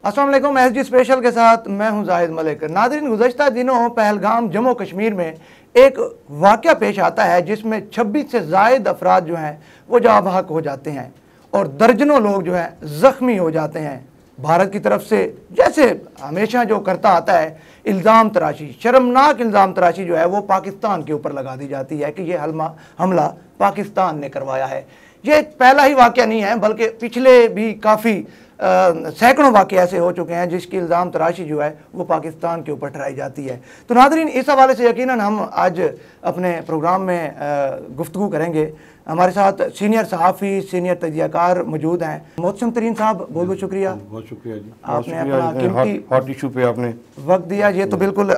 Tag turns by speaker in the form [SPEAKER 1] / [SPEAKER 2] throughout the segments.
[SPEAKER 1] अस्सलाम वालेकुम। SG special के साथ मैं हूं जाहिद मलिक। नाज़रीन, गुज़श्ता दिनों पहलगाम जम्मू कश्मीर में एक वाक़या पेश आता है जिसमें 26 से ज़ायद अफराद जो हैं वो जाँ बहक हो जाते हैं और दर्जनों लोग जो हैं ज़ख्मी हो जाते हैं। भारत की तरफ से जैसे हमेशा जो करता आता है इल्ज़ाम तराशी, शर्मनाक इल्ज़ाम तराशी जो है वो पाकिस्तान के ऊपर लगा दी जाती है कि ये हमला पाकिस्तान ने करवाया है। ये पहला ही वाक़या नहीं है बल्कि पिछले भी काफ़ी सैकड़ों वाक़े ऐसे हो चुके हैं जिसकी इल्ज़ाम तराशी जो है वो पाकिस्तान के ऊपर ठहराई जाती है। तो नाज़रीन, इस हवाले से यकीनन हम आज अपने प्रोग्राम में गुफ्तगू करेंगे। हमारे साथ सीनियर सहाफ़ी, सीनियर तजियाकार मौजूद हैं। मोहसिन तरीन साहब, बहुत बहुत शुक्रिया।
[SPEAKER 2] बहुत शुक्रिया जी,
[SPEAKER 1] आपने अपना कीमती
[SPEAKER 2] हॉट इशू पे आपने
[SPEAKER 1] वक्त दिया। ये तो बिल्कुल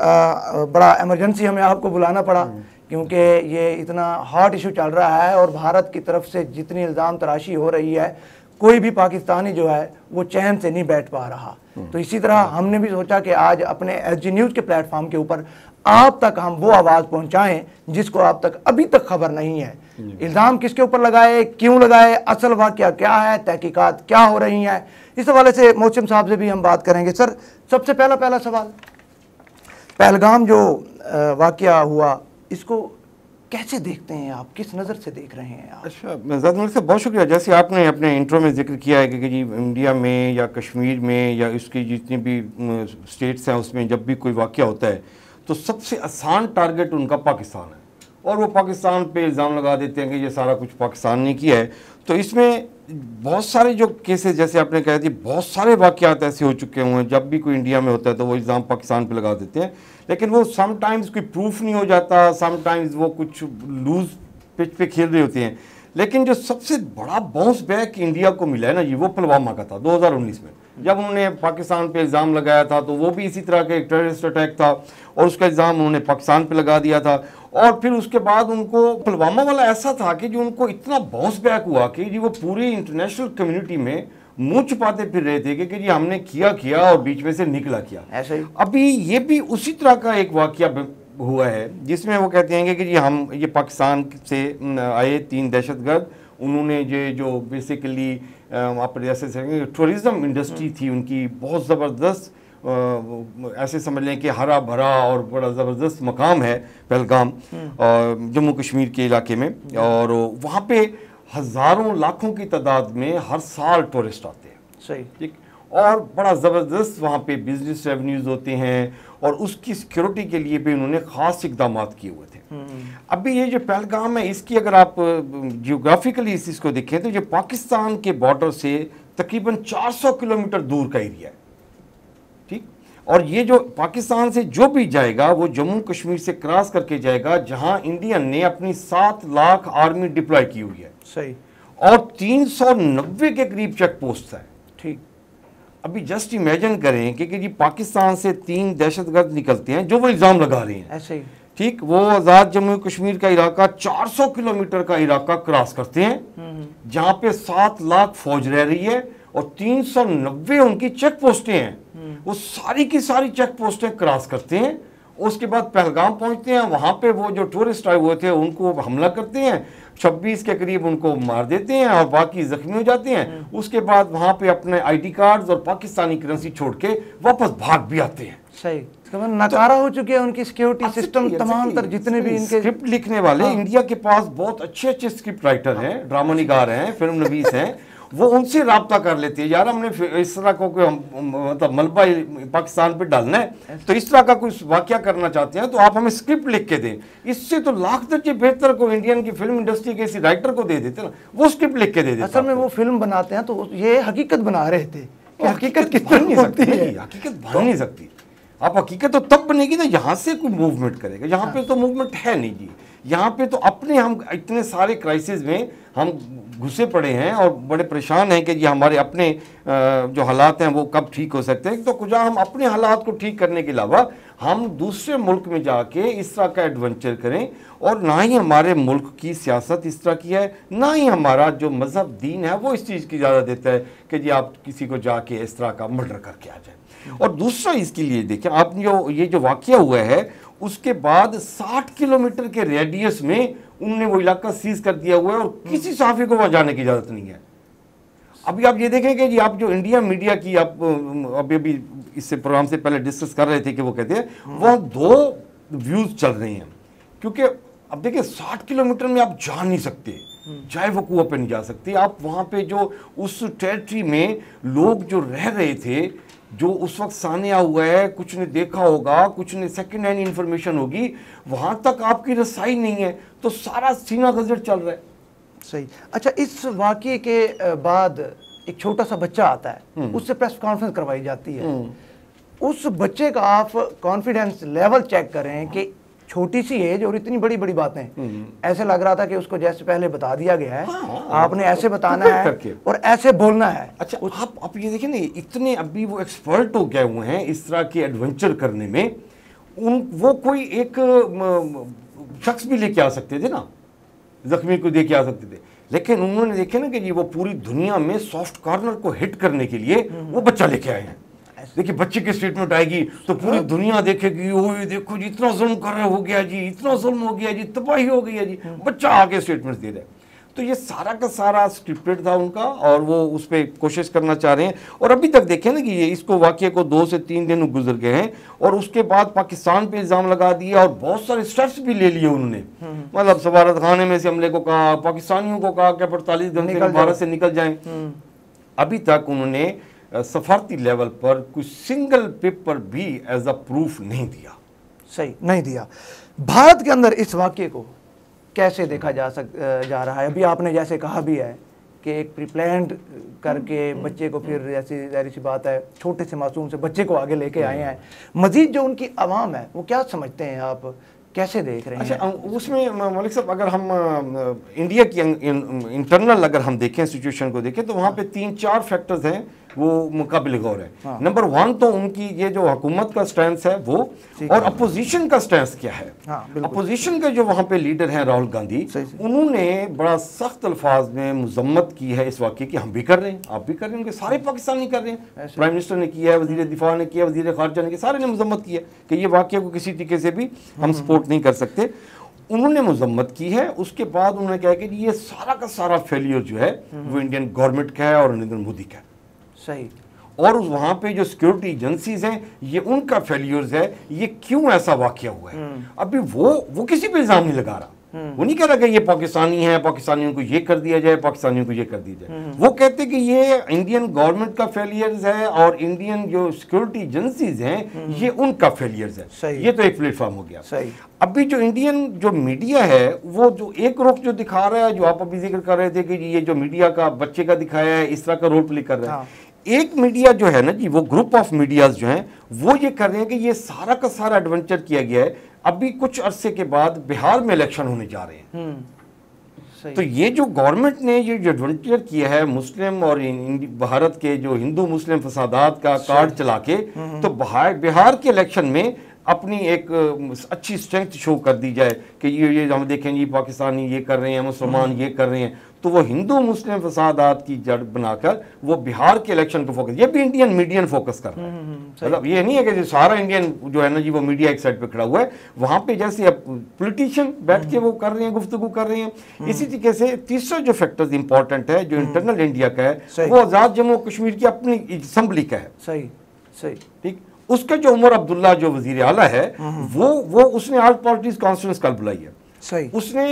[SPEAKER 1] बड़ा एमरजेंसी हमें आपको बुलाना पड़ा क्योंकि ये इतना हॉट इशू चल रहा है और भारत की तरफ से जितनी इल्ज़ाम तराशी हो रही है कोई भी पाकिस्तानी जो है वो चैन से नहीं बैठ पा रहा। तो इसी तरह हमने भी सोचा कि आज अपने SG न्यूज़ के प्लेटफॉर्म के ऊपर आप तक हम वो आवाज़ पहुंचाएं जिसको आप तक अभी तक खबर नहीं है। इल्ज़ाम किसके ऊपर लगाए, क्यों लगाए, असल वाक़या क्या है, तहकीकात क्या हो रही हैं, इस हवाले से मोहसिन साहब से भी हम बात करेंगे। सर, सबसे पहला सवाल, पहलगाम जो वाक़या हुआ इसको कैसे देखते हैं आप, किस नज़र से देख रहे हैं आप?
[SPEAKER 2] अच्छा, जाहिद मलिक साहब बहुत शुक्रिया। जैसे आपने अपने इंट्रो में जिक्र किया है कि जी इंडिया में या कश्मीर में या इसकी जितनी भी स्टेट्स हैं उसमें जब भी कोई वाक़या होता है तो सबसे आसान टारगेट उनका पाकिस्तान है और वो पाकिस्तान पे इल्ज़ाम लगा देते हैं कि ये सारा कुछ पाकिस्तान ने किया है। तो इसमें बहुत सारे जो केसेस, जैसे आपने कहा थी, बहुत सारे वाक़यात ऐसे हो चुके हुए हैं जब भी कोई इंडिया में होता है तो वो इल्ज़ाम पाकिस्तान पे लगा देते हैं, लेकिन वो समटाइम्स कोई प्रूफ नहीं हो जाता, समटाइम्स वो कुछ लूज पिच पे खेल रहे होते हैं। लेकिन जो सबसे बड़ा बाउंस बैक इंडिया को मिला है ना जी, वो पुलवामा का था 2019 में, जब उन्होंने पाकिस्तान पे इल्ज़ाम लगाया था तो वो भी इसी तरह का एक टेररिस्ट अटैक था और उसका इल्ज़ाम उन्होंने पाकिस्तान पे लगा दिया था। और फिर उसके बाद उनको पुलवामा वाला ऐसा था कि जो उनको इतना बाउंस बैक हुआ कि जी वो पूरी इंटरनेशनल कम्युनिटी में मुंह छुपाते फिर रहे थे कि जी हमने किया और बीच में से निकला किया।
[SPEAKER 1] ऐसे ही
[SPEAKER 2] अभी ये भी उसी तरह का एक वाक़या हुआ है जिसमें वो कहते हैं कि जी हम ये पाकिस्तान से आए 3 दहशतगर्द, उन्होंने ये जो बेसिकली आप जैसे टूरिज़्म इंडस्ट्री थी उनकी बहुत ज़बरदस्त, ऐसे समझ लें कि हरा भरा और बड़ा ज़बरदस्त मकाम है पहलगाम जम्मू कश्मीर के इलाके में, और वहाँ पे हज़ारों लाखों की तादाद में हर साल टूरिस्ट आते हैं।
[SPEAKER 1] सही,
[SPEAKER 2] ठीक, और बड़ा ज़बरदस्त वहाँ पे बिजनेस रेवेन्यूज़ होते हैं और उसकी सिक्योरिटी के लिए भी उन्होंने ख़ास इक़दाम किए हुए थे। अभी ये जो पहलगाम है इसकी अगर आप जियोग्राफिकली इस चीज़ को देखें तो ये पाकिस्तान के बॉर्डर से तकरीबन 400 किलोमीटर दूर का एरिया है। ठीक, और ये जो पाकिस्तान से जो भी जाएगा वो जम्मू कश्मीर से क्रॉस करके जाएगा जहां इंडियन ने अपनी 7 लाख आर्मी डिप्लॉय की हुई है।
[SPEAKER 1] सही,
[SPEAKER 2] और 390 के करीब चेक पोस्ट है।
[SPEAKER 1] ठीक,
[SPEAKER 2] अभी जस्ट इमेजिन करें कि जी पाकिस्तान से 3 दहशतगर्द निकलते हैं जो वो इल्ज़ाम लगा रहे हैं।
[SPEAKER 1] ऐसे ही,
[SPEAKER 2] ठीक, वो आज़ाद जम्मू कश्मीर का इलाका 400 किलोमीटर का इलाका क्रॉस करते हैं जहां पे 7 लाख फौज रह रही है और 390 उनकी चेक पोस्टें हैं। वो सारी की सारी चेक पोस्टें क्रॉस करते हैं, उसके बाद पहलगाम पहुंचते हैं, वहां पे वो जो टूरिस्ट आए हुए थे उनको हमला करते हैं, 26 के करीब उनको मार देते हैं और बाकी जख्मी हो जाते हैं। उसके बाद वहां पे अपने ID कार्ड्स और पाकिस्तानी करेंसी छोड़ के वापस भाग भी आते हैं।
[SPEAKER 1] सही, नकारा हो चुके हैं उनकी सिक्योरिटी सिस्टम तमाम तर जितने भी इनके
[SPEAKER 2] स्क्रिप्ट लिखने वाले। इंडिया के पास बहुत अच्छे स्क्रिप्ट राइटर हैं, ड्रामा निगार हैं, फिल्म नवीस हैं, वो उनसे राब्ता कर लेते हैं, यार हमने इस तरह को कोई मतलब मलबा पाकिस्तान पे डालना है तो इस तरह का कोई वाक़या करना चाहते हैं तो आप हमें स्क्रिप्ट लिख के दें। इससे तो लाख दर्जे बेहतर को इंडियन की फिल्म इंडस्ट्री के इसी राइटर को दे देते ना, वो स्क्रिप्ट लिख के दे देते।
[SPEAKER 1] असल में वो फिल्म बनाते हैं तो ये हकीकत बना रहे थे कि हकीकत किस
[SPEAKER 2] बन नहीं
[SPEAKER 1] तरह
[SPEAKER 2] सकती है, हकीकत बन नहीं सकती। आप हकीकत तो तब बनेगी ना यहाँ से कोई मूवमेंट करेगा, यहाँ पे तो मूवमेंट है नहीं जी। यहाँ पे तो अपने हम इतने सारे क्राइसिस में हम घुसे पड़े हैं और बड़े परेशान हैं कि जी हमारे अपने जो हालात हैं वो कब ठीक हो सकते हैं। तो कुछ हम अपने हालात को ठीक करने के अलावा हम दूसरे मुल्क में जाके इस तरह का एडवेंचर करें, और ना ही हमारे मुल्क की सियासत इस तरह की है, ना ही हमारा जो मज़हब दीन है वो इस चीज़ की इजाज़त देता है कि जी आप किसी को जाके इस तरह का मर्डर करके आ जाए। और दूसरा इसके लिए देखें आप, ये जो वाक़या हुआ है उसके बाद 60 किलोमीटर के रेडियस में उनने वो इलाका सीज कर दिया हुआ है और किसी सहाफ़ी को वहाँ जाने की इजाज़त नहीं है। अभी आप ये देखें कि जी आप जो इंडिया मीडिया की आप अभी इससे प्रोग्राम से पहले डिस्कस कर रहे थे कि वो कहते हैं वहाँ 2 व्यूज चल रहे हैं, क्योंकि अब देखिए 60 किलोमीटर में आप जा नहीं सकते, चाहे वो कुआं पे नहीं जा सकते आप। वहाँ पे जो उस टेरिटरी में लोग जो रह रहे थे, जो उस वक्त सानिया हुआ है, कुछ ने देखा होगा, कुछ ने सेकेंड हैंड इंफॉर्मेशन होगी, वहाँ तक आपकी रसाई नहीं है, तो सारा सीना गजर चल रहा है।
[SPEAKER 1] सही। अच्छा, इस वाक़ये के बाद एक छोटा सा बच्चा आता है, उससे प्रेस कॉन्फ्रेंस करवाई जाती है, उस बच्चे का आप कॉन्फिडेंस लेवल चेक करें कि छोटी सी एज और इतनी बड़ी बड़ी बातें, ऐसे लग रहा था कि उसको जैसे पहले बता दिया गया है, आपने ऐसे बताना है और ऐसे बोलना है।
[SPEAKER 2] अच्छा, आप ये देखिए ना, इतने अभी वो एक्सपर्ट हो गए हुए हैं इस तरह के एडवेंचर करने में, वो कोई एक शख्स भी लेके आ सकते थे ना, जख्मी को लेके आ सकते थे, लेकिन उन्होंने देखे ना कि जी वो पूरी दुनिया में सॉफ्ट कॉर्नर को हिट करने के लिए वो बच्चा लेके आए हैं। देखिए बच्चे की स्टेटमेंट आएगी तो पूरी दुनिया देखेगी, ओ ये देखो जी इतना जुल्म कर रहा हो गया जी, इतना जुल्म हो गया जी, तबाही हो गई है जी, बच्चा आके स्टेटमेंट दे रहा है। तो ये सारा का सारा स्क्रिप्टेड था उनका, और वो उस पर कोशिश करना चाह रहे हैं। और अभी तक देखें ना कि ये इसको वाक़े को 2 से 3 दिन गुजर गए हैं, और उसके बाद पाकिस्तान पे इल्ज़ाम लगा दिया और बहुत सारे स्टेप्स भी ले लिए उन्होंने। मतलब सफारत खाने में से हमले को कहा, पाकिस्तानियों को कहा कि 48 घंटे में भारत से निकल जाएं। अभी तक उन्होंने सफारती लेवल पर कोई सिंगल पेपर भी एज अ प्रूफ नहीं दिया।
[SPEAKER 1] सही, नहीं दिया। भारत के अंदर इस वाक़ये को कैसे देखा जा रहा है? अभी आपने जैसे कहा भी है कि एक प्रीप्लान्ड करके बच्चे को, फिर जैसी जाहिर सी बात है छोटे से मासूम से बच्चे को आगे लेके आए हैं। मजीद जो उनकी आवाम है वो क्या समझते हैं, आप कैसे देख रहे हैं?
[SPEAKER 2] अच्छा, उसमें मलिक साहब अगर हम इंडिया की इंटरनल अगर हम देखें, सिचुएशन को देखें, तो वहाँ पे 3-4 फैक्टर्स हैं वो मुकाबिल गौर है। नंबर 1 तो उनकी ये जो हुकूमत का स्टैंड है वो, और अपोजिशन का स्टैंड क्या है। अपोजिशन के जो वहाँ पे लीडर हैं राहुल गांधी, उन्होंने बड़ा सख्त अल्फाज में मजम्मत की है इस वाक़े की। हम भी कर रहे हैं, आप भी कर रहे हैं, उनके सारे पाकिस्तानी कर रहे हैं। प्राइम मिनिस्टर ने किया है, वज़ीर दिफा ने किया, वज़ीर ख़ारजा ने किया, सारे ने मजम्मत की है कि ये वाक़े को किसी तरीके से भी हम सपोर्ट नहीं कर सकते। उन्होंने मजम्मत की है। उसके बाद उन्होंने कहा कि ये सारा का सारा फेलियर जो है वो इंडियन गवर्नमेंट का है और नरेंद्र मोदी का है।
[SPEAKER 1] सही।
[SPEAKER 2] और वहां पे जो सिक्योरिटी एजेंसीज हैं ये उनका फेलियर्स है, ये क्यों ऐसा वाकया हुआ है। अभी वो किसी पे इल्जाम नहीं लगा रहा, वो नहीं कह रहा कि ये पाकिस्तानी है, पाकिस्तानियों को ये कर दिया जाए, पाकिस्तानियों को ये कर दिया जाए। वो कहते कि ये इंडियन गवर्नमेंट का फेलियर्स है और इंडियन जो सिक्योरिटी एजेंसीज हैं ये उनका फेलियर्स है। ये तो एक प्लेटफॉर्म हो गया।
[SPEAKER 1] सही।
[SPEAKER 2] अभी जो इंडियन जो मीडिया है वो जो एक रुख जो दिखा रहा है, जो आप अभी जिक्र कर रहे थे कि ये जो मीडिया का बच्चे का दिखाया है इस तरह का रोल प्ले कर रहा है। एक मीडिया जो है ना जी, वो ग्रुप ऑफ मीडियाज जो हैं वो ये कर रहे हैं कि ये सारा का सारा एडवेंचर किया गया है। अभी कुछ अरसे के बाद बिहार में इलेक्शन होने जा रहे हैं। तो ये जो गवर्नमेंट ने ये जो एडवेंचर किया है मुस्लिम और भारत के जो हिंदू मुस्लिम फसादात का कार्ड चला के, तो बिहार के इलेक्शन में अपनी एक अच्छी स्ट्रेंथ शो कर दी जाए कि ये हम देखें जी पाकिस्तानी ये कर रहे हैं, मुसलमान ये कर रहे हैं, तो वो हिंदू मुस्लिम फसादात की जड़ बनाकर वो बिहार के इलेक्शन को फोकस, ये भी इंडियन मीडियन फोकस कर रहा है। मतलब ये नहीं है कि सारा इंडियन जो है ना जी वो मीडिया एक साइड पे खड़ा हुआ है, वहां पे जैसे पॉलिटिशियन बैठ के वो कर रहे हैं, गुफ्तगू कर रहे हैं। इसी तरीके से तीसरा जो फैक्टर इंपॉर्टेंट है जो इंटरनल इंडिया का है वो आजाद जम्मू कश्मीर की अपनी असम्बली का है।
[SPEAKER 1] सही सही
[SPEAKER 2] ठीक। उसका जो उमर अब्दुल्ला जो वजीर आला है वो उसने आर्ट पार्टीज कॉन्फ्रेंस कल बुलाई है।
[SPEAKER 1] सही।
[SPEAKER 2] उसने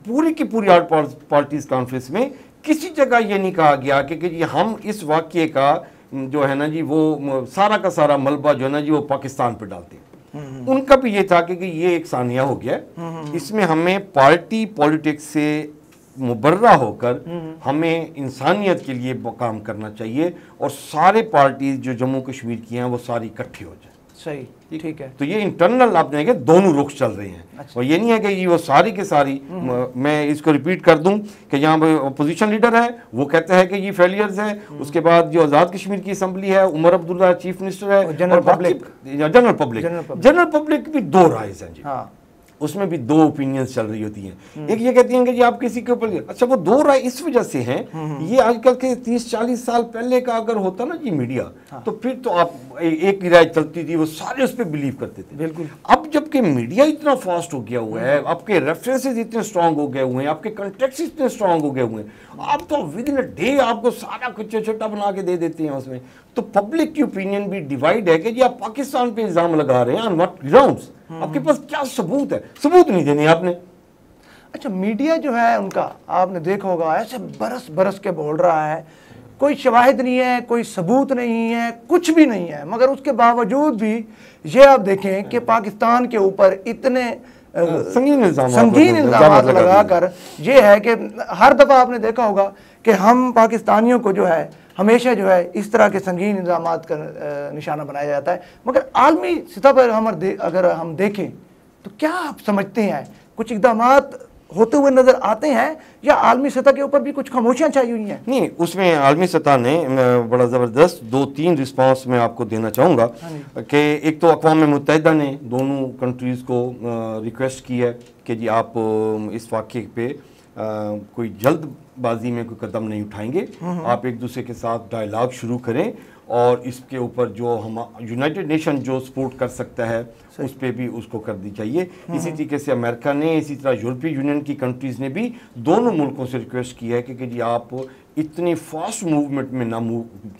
[SPEAKER 2] पूरी की पूरी आर्ट पार्टीज कॉन्फ्रेंस में किसी जगह ये नहीं कहा गया कि हम इस वाक्य का जो है ना जी वो सारा का सारा मलबा जो है ना जी वो पाकिस्तान पे डालते हैं। उनका भी ये था कि ये एक सानिया हो गया, इसमें हमें पार्टी पॉलिटिक्स से मुबर्रा होकर हमें इंसानियत के लिए काम करना चाहिए और सारे पार्टीज जो जम्मू कश्मीर की हैं वो सारी इकट्ठी हो जाए।
[SPEAKER 1] सही, ठीक है।
[SPEAKER 2] तो ये इंटरनल आप देखेंगे दोनों रुख चल रहे हैं। अच्छा। और ये नहीं है कि ये वो सारी के सारी मैं इसको रिपीट कर दूं कि यहाँ पे अपोजिशन लीडर है वो कहता है कि ये फेलियर्स है, उसके बाद जो आज़ाद कश्मीर की असम्बली है उमर अब्दुल्ला चीफ मिनिस्टर है, और जनरल पब्लिक भी दो राय हैं जी। हाँ। उसमें भी दो ओपिनियंस चल रही होती हैं। एक ये कहती हैं कि जी आप किसी के ऊपर, अच्छा वो दो राय इस वजह से हैं, ये आजकल के 30-40 साल पहले का अगर होता ना जी मीडिया, तो फिर तो आप एक ही राय चलती थी, वो सारे उस पर बिलीव करते थे।
[SPEAKER 1] बिल्कुल।
[SPEAKER 2] अब जब आपके मीडिया इतना फास्ट हो गया हुआ है, आपके रेफरेंसेस इतने स्ट्रांग हो गए हुए हैं, आपके कॉन्टेक्ट्स इतने स्ट्रांग हो गए हुए हैं, आप तो विद इन अ डे आपको सारा कुछ छोटा बना के दे देते हैं उसमें। तो पब्लिक की ओपिनियन भी डिवाइड है कि जी आप पाकिस्तान पे इल्जाम लगा रहे हैं, ऑन व्हाट ग्राउंड्स? आपके पास क्या सबूत है? सबूत नहीं देने आपने।
[SPEAKER 1] अच्छा, मीडिया जो है उनका आपने देखा होगा ऐसे बरस बरस के बोल रहा है, कोई शवाहिद नहीं है, कोई सबूत नहीं है, कुछ भी नहीं है, मगर उसके बावजूद भी ये आप देखें कि पाकिस्तान के ऊपर इतने संगीन इल्जाम लगाकर ये है कि हर दफ़ा आपने देखा होगा कि हम पाकिस्तानियों को जो है हमेशा जो है इस तरह के संगीन इल्जाम का निशाना बनाया जाता है। मगर आलमी सतह पर अगर हम देखें तो क्या आप समझते हैं कुछ इकदाम होते हुए नजर आते हैं, या आलमी सतह के ऊपर भी कुछ खामोशियां छाई हुई हैं?
[SPEAKER 2] नहीं, उसमें आलमी सतह ने बड़ा ज़बरदस्त 2-3 रिस्पांस मैं आपको देना चाहूँगा कि एक तो अक़वाम मुत्तहिदा ने दोनों कंट्रीज़ को रिक्वेस्ट की है कि जी आप इस वाक़े पे कोई जल्दबाजी में कोई कदम नहीं उठाएंगे, आप एक दूसरे के साथ डायलॉग शुरू करें और इसके ऊपर जो हम यूनाइटेड नेशन जो सपोर्ट कर सकता है उस पर भी उसको कर दी चाहिए। इसी तरीके से अमेरिका ने, इसी तरह यूरोपीय यूनियन की कंट्रीज़ ने भी दोनों मुल्कों से रिक्वेस्ट की है कि जी आप इतनी फास्ट मूवमेंट में ना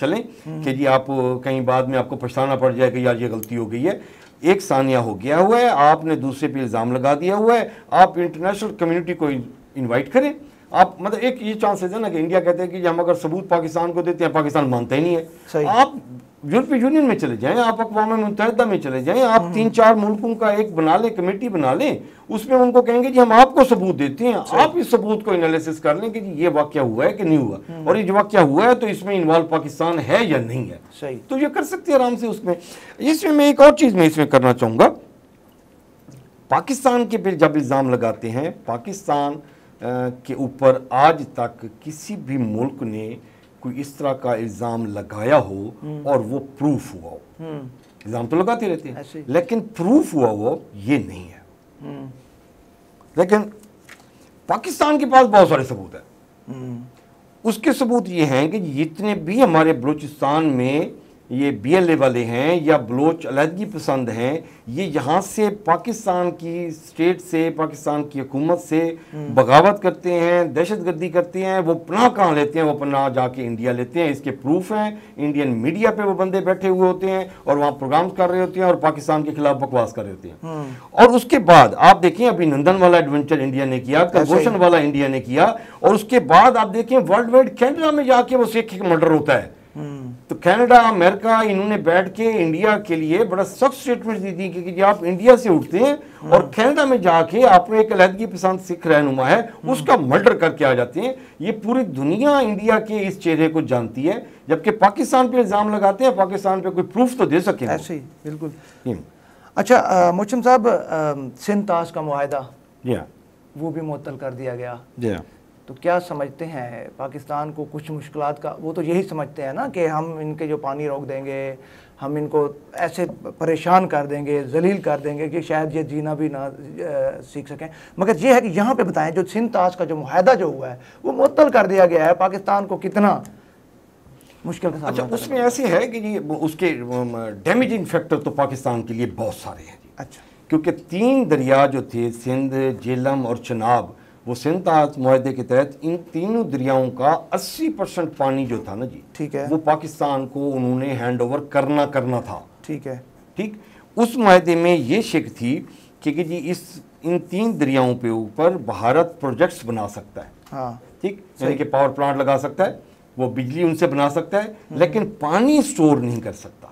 [SPEAKER 2] चलें कि जी आप कहीं बाद में आपको पछताना पड़ जाए कि यार ये गलती हो गई है। एक सानिया हो गया हुआ है, आपने दूसरे पे इल्ज़ाम लगा दिया हुआ है, आप इंटरनेशनल कम्युनिटी को इन्वाइट करें। आप मतलब एक ये चांसेस है ना कि इंडिया कहते हैं कि हम अगर सबूत पाकिस्तान को देते हैं, पाकिस्तान मानता ही नहीं है। आप यूरोपीय यूनियन में चले जाएं, आप अक़वाम मुत्तहिदा में चले जाएं, आप 3-4 मुल्कों का एक बना लें, कमेटी बना लें, उसमें उनको कहेंगे जी हम आपको सबूत देते हैं, आप इस सबूत को एनालिसिस कर लें कि जी ये वाक़या हुआ है कि नहीं हुआ, और ये जो वाक़या हुआ है तो इसमें इन्वॉल्व पाकिस्तान है या नहीं है।
[SPEAKER 1] सही,
[SPEAKER 2] तो ये कर सकते हैं आराम से उसमें। इसमें मैं एक और चीज़ मैं इसमें करना चाहूँगा, पाकिस्तान के फिर जब इल्ज़ाम लगाते हैं, पाकिस्तान के ऊपर आज तक किसी भी मुल्क ने कोई इस तरह का इल्ज़ाम लगाया हो और वो प्रूफ हुआ हो। इल्ज़ाम तो लगाते रहते हैं लेकिन प्रूफ हुआ हो ये नहीं है। लेकिन पाकिस्तान के पास बहुत सारे सबूत हैं। उसके सबूत ये हैं कि जितने भी हमारे बलूचिस्तान में ये BLA वाले हैं या बलोच अलहदगी पसंद हैं, ये यहाँ से पाकिस्तान की स्टेट से, पाकिस्तान की हुकूमत से बगावत करते हैं, दहशतगर्दी करते हैं। वो पनाह कहाँ लेते हैं? वो पनाह जाके इंडिया लेते हैं। इसके प्रूफ हैं, इंडियन मीडिया पे वो बंदे बैठे हुए होते हैं और वहाँ प्रोग्राम कर रहे होते हैं और पाकिस्तान के खिलाफ बकवास कर रहे होते हैं। और उसके बाद आप देखें अभी नंदन वाला एडवेंचर इंडिया ने किया, कलभूषण वाला इंडिया ने किया, और उसके बाद आप देखें वर्ल्ड वाइड कनाडा में जाके वो सिख मर्डर होता है। तो कनाडा, अमेरिका, इन्होंने बैठ के इंडिया के लिए बड़ा सख्त स्टेटमेंट दी थी कि आप इंडिया से उठते हैं और कनाडा में जाके आपने एक अलहदगी पसंद सिख रहनुमा है उसका मर्डर करके आ जाते हैं। ये पूरी दुनिया इंडिया के इस चेहरे को जानती है, जबकि पाकिस्तान पे इल्ज़ाम लगाते हैं, पाकिस्तान पे कोई प्रूफ तो दे सके।
[SPEAKER 1] ऐसे ही बिल्कुल। अच्छा मोहसिन साहब, सिंध ताश का मुआहदा वो भी मुअत्तल कर दिया गया, तो क्या समझते हैं पाकिस्तान को कुछ मुश्किलात का? वो तो यही समझते हैं ना कि हम इनके जो पानी रोक देंगे, हम इनको ऐसे परेशान कर देंगे, जलील कर देंगे कि शायद ये जीना भी ना सीख सकें। मगर ये है कि यहाँ पे बताएं जो सिंध ताश का जो मुआहदा जो हुआ है वो मुअत्तल कर दिया गया है, पाकिस्तान को कितना मुश्किल का सामना?
[SPEAKER 2] अच्छा, उसमें ऐसे है कि जी उसके डैमेजिंग फैक्टर तो पाकिस्तान के लिए बहुत सारे हैं। अच्छा, क्योंकि 3 दरिया जो थे, सिंध, झेलम और चनाब, वो सिंध ताश मुआहदे के तहत इन तीनों दरियाओं का 80% पानी जो था ना जी, ठीक है, वो पाकिस्तान को उन्होंने हैंड ओवर करना था। ठीक है, ठीक। उस मुआहदे में ये शिक थी कि जी इन 3 दरियाओं पे ऊपर भारत प्रोजेक्ट्स बना सकता है। हाँ, ठीक, यानी कि पावर प्लांट लगा सकता है, वो बिजली उनसे बना सकता है, लेकिन पानी स्टोर नहीं कर सकता।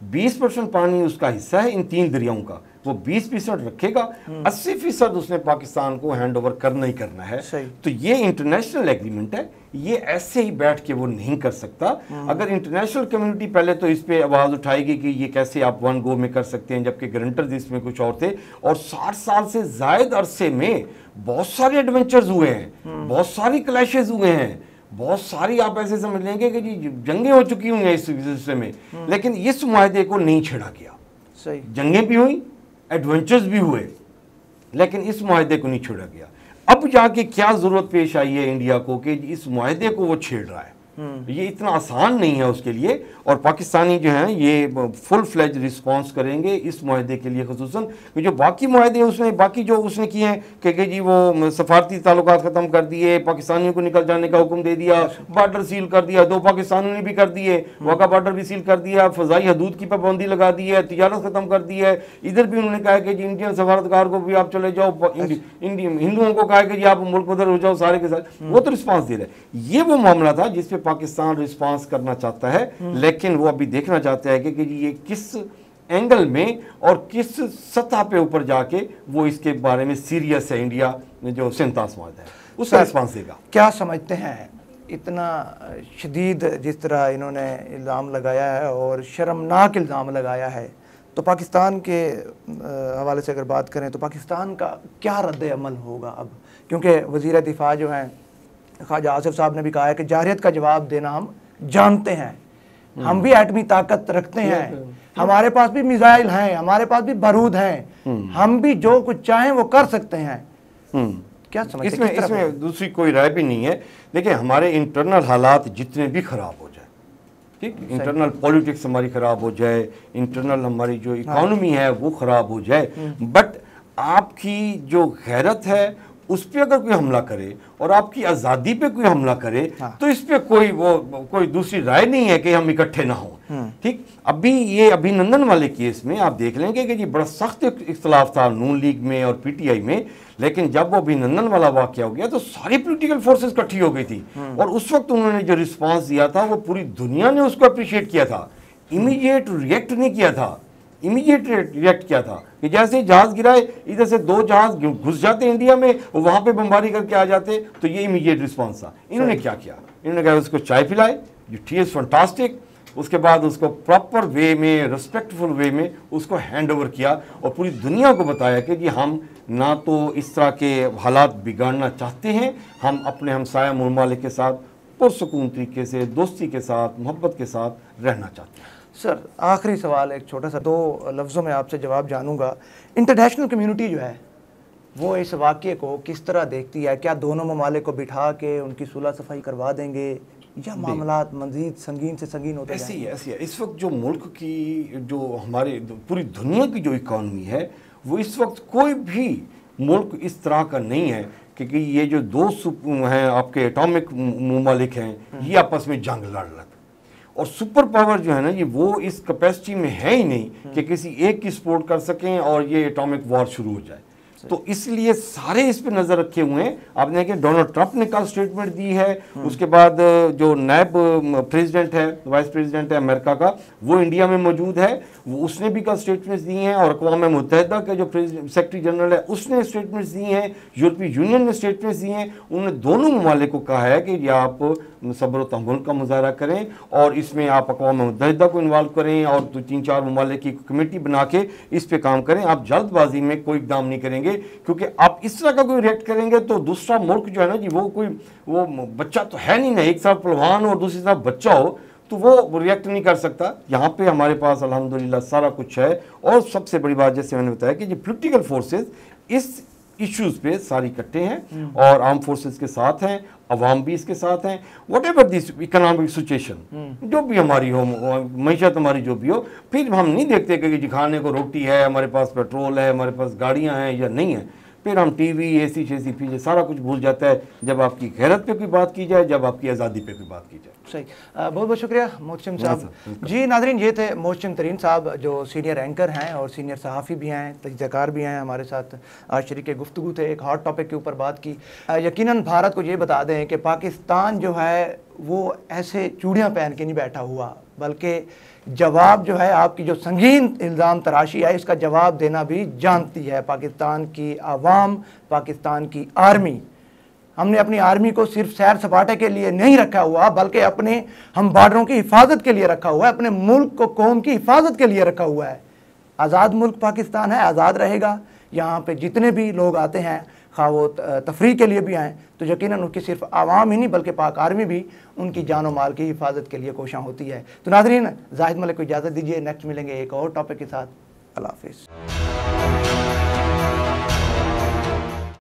[SPEAKER 2] 20% पानी उसका हिस्सा है इन 3 दरियाओं का, वो 20% रखेगा, 80% उसने पाकिस्तान को हैंड ओवर करना ही करना है। तो ये इंटरनेशनल एग्रीमेंट है, ये ऐसे ही बैठ के वो नहीं कर सकता। अगर इंटरनेशनल कम्युनिटी पहले तो इस पे आवाज़ उठाएगी कि ये कैसे आप वन गो में कर सकते हैं, जबकि गारंटर्स इसमें कुछ और थे। और 60 साल से जायद अरसे में बहुत सारे एडवेंचर्स हुए हैं, बहुत सारी क्लैशेज हुए हैं, बहुत सारी आप ऐसे समझ लेंगे कि जी जंगें हो चुकी हुई हैं इस सिलसिले में, लेकिन इस मुआहदे को नहीं छेड़ा गया। सही, जंगें भी हुई, एडवेंचर्स भी हुए, लेकिन इस मुआहदे को नहीं छेड़ा गया। अब जाके क्या जरूरत पेश आई है इंडिया को कि इस मुआहदे को वो छेड़ रहा है। ये इतना आसान नहीं है उसके लिए। और पाकिस्तानी जो हैं ये फुल फ्लेज रिस्पांस करेंगे इस मुआहदे के लिए, खुसूसन कि जो बाकी मुआहदे उसने बाकी जो उसने किए हैं कि जी वो सफारती ताल्लुकात ख़त्म कर दिए, पाकिस्तानियों को निकल जाने का हुक्म दे दिया, बॉर्डर सील कर दिया, 2 पाकिस्तानियों ने भी कर दिए, वाका बॉर्डर भी सील कर दिया, फ़ज़ाई हदूद की पाबंदी लगा दी है, तिजारत ख़त्म कर दी है। इधर भी उन्होंने कहा कि जी इंडियन सफारतकार को भी आप चले जाओ, हिंदुओं को कहा कि जी आप मुल्क बदर हो जाओ सारे के साथ, वो तो रिस्पांस दे रहे। ये वो मामला था जिस पे पाकिस्तान रिस्पांस करना चाहता है, लेकिन वो अभी देखना चाहता है कि जी ये किस एंगल में और किस सतह पे ऊपर जाके वो इसके बारे में सीरियस है इंडिया में जो सिंतास मुआहदा है उसका रिस्पांस देगा।
[SPEAKER 1] क्या समझते हैं इतना शदीद जिस तरह इन्होंने इल्ज़ाम लगाया है और शर्मनाक इल्ज़ाम लगाया है, तो पाकिस्तान के हवाले से अगर बात करें तो पाकिस्तान का क्या रद्द अमल होगा अब? क्योंकि वज़ीर दिफा जो हैं ख्वाजा आसिफ साहब ने भी कहा है कि जारहियत का जवाब देना हम जानते हैं, हम भी एटमी ताकत रखते हैं, हमारे पास भी मिसाइल हैं, हमारे पास भी बारूद हैं, हम भी जो कुछ चाहें वो कर सकते हैं। क्या समझते हैं?
[SPEAKER 2] इसमें दूसरी कोई राय भी नहीं है। देखिए हमारे इंटरनल हालात जितने भी खराब हो जाए, ठीक, इंटरनल पॉलिटिक्स हमारी खराब हो जाए, इंटरनल हमारी जो इकोनॉमी है वो खराब हो जाए, बट आपकी जो गैरत है उस पर अगर कोई हमला करे और आपकी आज़ादी पे कोई हमला करे तो इस पे कोई दूसरी राय नहीं है कि हम इकट्ठे ना हों। ठीक, अभी ये अभिनंदन वाले केस में आप देख लेंगे कि जी बड़ा सख्त इख्तलाफ था नून लीग में और पीटीआई में, लेकिन जब वो अभिनंदन वाला वाक़या हो गया तो सारी पॉलिटिकल फोर्सेस इकट्ठी हो गई थी और उस वक्त उन्होंने जो रिस्पांस दिया था वो पूरी दुनिया ने उसको अप्रिशिएट किया था। इमीडिएट रिएक्ट नहीं किया था, इमीडिएट रिएक्ट किया था कि जैसे जहाज गिराए इधर से 2 जहाज घुस जाते इंडिया में, वहां पे बमबारी करके आ जाते, तो ये इमीडिएट रिस्पांस था। इन्होंने क्या किया, इन्होंने कहा उसको चाय पिलाए, जो टी इज़ फंटास्टिक, उसके बाद उसको प्रॉपर वे में रिस्पेक्टफुल वे में उसको हैंड ओवर किया और पूरी दुनिया को बताया कि जी हम ना तो इस तरह के हालात बिगाड़ना चाहते हैं, हम अपने हमसाया मुमालिक के साथ पुरसकून तरीके से दोस्ती के साथ मोहब्बत के साथ रहना चाहते हैं।
[SPEAKER 1] सर आखिरी सवाल एक छोटा सा 2 लफ्ज़ों में आपसे जवाब जानूंगा, इंटरनेशनल कम्युनिटी जो है वो इस वाक़ये को किस तरह देखती है? क्या दोनों ममालिक को बिठा के उनकी सुलह सफाई करवा देंगे या मामलात मज़ीद संगीन से संगीन होते
[SPEAKER 2] ऐसे ही है। इस वक्त जो मुल्क की जो हमारे पूरी दुनिया की जो इकॉनमी है वो इस वक्त कोई भी मुल्क इस तरह का नहीं है क्योंकि ये जो 2 हैं आपके एटॉमिक ममालिक हैं ये आपस में जंग लड़ रहे और सुपर पावर जो है ना ये वो इस कैपेसिटी में है ही नहीं कि किसी एक की सपोर्ट कर सकें और ये एटॉमिक वॉर शुरू हो जाए। तो इसलिए सारे इस पे नज़र रखे हुए हैं। आपने देखिए डोनाल्ड ट्रंप ने कल स्टेटमेंट दी है, उसके बाद जो नायब प्रेसिडेंट है वाइस प्रेसिडेंट है अमेरिका का वो इंडिया में मौजूद है, वो उसने भी कल स्टेटमेंट्स दी हैं और अक़वाम मुत्तहिदा के जो सेक्रेटरी जनरल है उसने स्टेटमेंट्स दी हैं, यूरोपीय यूनियन ने स्टेटमेंट्स दिए हैं। उन्होंने दोनों ममालिक को कहा है कि आप सब्र व तहम्मुल का मुजाहरा करें और इसमें आप अक़वाम मुत्तहिदा को इन्वॉल्व करें और 3-4 ममालिक की कमेटी बना के इस पे काम करें। आप जल्दबाजी में कोई इक़दाम नहीं करेंगे क्योंकि आप इस तरह का कोई रिएक्ट करेंगे तो दूसरा मुल्क जो है ना जी वो बच्चा तो है नहीं ना, एक तरफ पहलवान और दूसरी तरफ बच्चा हो तो वो रिएक्ट नहीं कर सकता। यहाँ पे हमारे पास अल्हम्दुलिल्लाह सारा कुछ है और सबसे बड़ी बात जैसे मैंने बताया कि जो पॉलिटिकल फोर्सेस इस इश्यूज़ पे सारी इकट्ठे हैं और आर्म फोर्सेस के साथ हैं, अवाम भी इसके साथ हैं। What ever this economic situation जो भी हमारी हो, मईशत हमारी जो भी हो, फिर हम नहीं देखते कि जी खाने को रोटी है, हमारे पास पेट्रोल है, हमारे पास गाड़ियाँ हैं या नहीं है। फिर हम टीवी एसी शेसी पीछे सारा कुछ भूल जाता है जब आपकी गैरत पे कोई बात की जाए, जब आपकी आज़ादी पे कोई बात की जाए।
[SPEAKER 1] सही, बहुत बहुत शुक्रिया मोहसिन साहब। जी नाज़रीन, ये थे मोहसिन तरीन साहब जो सीनियर एंकर हैं और सीनियर सहाफ़ी भी हैं, तजज़ियाकार भी हैं, हमारे साथ आज शरीक गुफ्तगू थे, एक हॉट टॉपिक के ऊपर बात की। यकीनन भारत को ये बता दें कि पाकिस्तान जो है वो ऐसे चूड़ियाँ पहन के नहीं बैठा हुआ, बल्कि जवाब जो है आपकी जो संगीन इल्ज़ाम तराशी है इसका जवाब देना भी जानती है पाकिस्तान की आवाम, पाकिस्तान की आर्मी। हमने अपनी आर्मी को सिर्फ सैर सपाटे के लिए नहीं रखा हुआ बल्कि अपने हम बॉर्डरों की हिफाजत के लिए रखा हुआ है, अपने मुल्क को कौम की हिफाजत के लिए रखा हुआ है। आज़ाद मुल्क पाकिस्तान है, आज़ाद रहेगा। यहाँ पे जितने भी लोग आते हैं खा वो तफरीह के लिए भी आएँ तो यकीनन उनकी सिर्फ आवाम ही नहीं बल्कि पाक आर्मी भी उनकी जान और माल की हिफाजत के लिए कोशिश होती है। तो नाज़रीन, जाहिद मलिक को इजाज़त दीजिए, नेक्स्ट मिलेंगे एक और टॉपिक के साथ। अल्लाह हाफ़िज़।